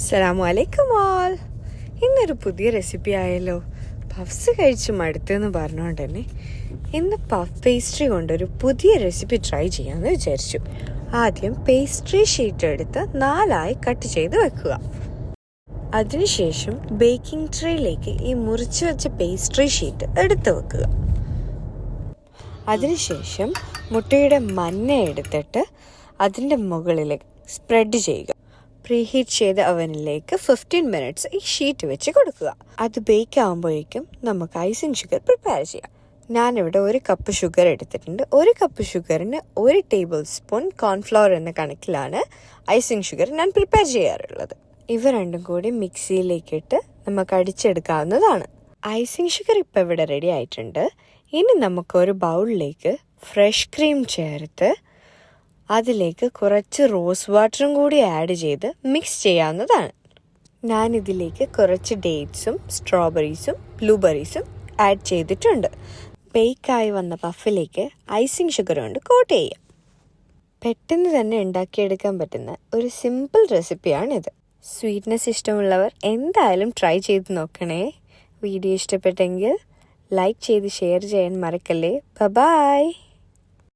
അസ്സലാമു അലൈക്കും ഓൾ. ഇന്നൊരു പുതിയ റെസിപ്പി ആയല്ലോ. പഫ്സ് കഴിച്ച് മടുത്തെന്ന് പറഞ്ഞുകൊണ്ട് തന്നെ ഇന്ന് പഫ് പേസ്ട്രി കൊണ്ടൊരു പുതിയ റെസിപ്പി ട്രൈ ചെയ്യാമെന്ന് വിചാരിച്ചു. ആദ്യം പേസ്ട്രി ഷീറ്റ് എടുത്ത് 4 കട്ട് ചെയ്ത് വെക്കുക. അതിനുശേഷം ബേക്കിംഗ് ട്രേയിലേക്ക് ഈ മുറിച്ച് വെച്ച പേസ്ട്രി ഷീറ്റ് എടുത്ത് വെക്കുക. അതിനുശേഷം മുട്ടയുടെ മഞ്ഞ എടുത്തിട്ട് അതിൻ്റെ മുകളിലേക്ക് സ്പ്രെഡ് ചെയ്യുക. പ്രീഹീറ്റ് ചെയ്ത അവനിലേക്ക് 15 മിനിറ്റ്സ് ഈ ഷീറ്റ് വെച്ച് കൊടുക്കുക. അത് ബേക്ക് ആകുമ്പോഴേക്കും നമുക്ക് ഐസിങ് ഷുഗർ പ്രിപ്പയർ ചെയ്യാം. ഞാനിവിടെ 1 കപ്പ് ഷുഗർ എടുത്തിട്ടുണ്ട്. 1 കപ്പ് ഷുഗറിന് 1 ടേബിൾ സ്പൂൺ കോൺഫ്ലവർ എന്ന കണക്കിലാണ് ഐസിങ് ഷുഗർ ഞാൻ പ്രിപ്പയർ ചെയ്യാറുള്ളത്. ഇവ രണ്ടും കൂടി മിക്സിയിലേക്കിട്ട് നമുക്ക് അടിച്ചെടുക്കാവുന്നതാണ്. ഐസിങ് ഷുഗർ ഇപ്പോൾ ഇവിടെ റെഡി ആയിട്ടുണ്ട്. ഇനി നമുക്കൊരു ബൗളിലേക്ക് ഫ്രഷ് ക്രീം ചേർത്ത് അതിലേക്ക് കുറച്ച് റോസ് വാട്ടറും കൂടി ആഡ് ചെയ്ത് മിക്സ് ചെയ്യാവുന്നതാണ്. ഞാനിതിലേക്ക് കുറച്ച് ഡേറ്റ്സും സ്ട്രോബെറീസും ബ്ലൂബെറീസും ആഡ് ചെയ്തിട്ടുണ്ട്. ബേക്കായി വന്ന പഫിലേക്ക് ഐസിങ് ഷുഗർ കൊണ്ട് കോട്ട് ചെയ്യാം. പെട്ടെന്ന് തന്നെ ഉണ്ടാക്കിയെടുക്കാൻ പറ്റുന്ന ഒരു സിമ്പിൾ റെസിപ്പിയാണിത്. സ്വീറ്റ്നെസ് ഇഷ്ടമുള്ളവർ എന്തായാലും ട്രൈ ചെയ്ത് നോക്കണേ. വീഡിയോ ഇഷ്ടപ്പെട്ടെങ്കിൽ ലൈക്ക് ചെയ്ത് ഷെയർ ചെയ്യാൻ മറക്കല്ലേ. ബൈ.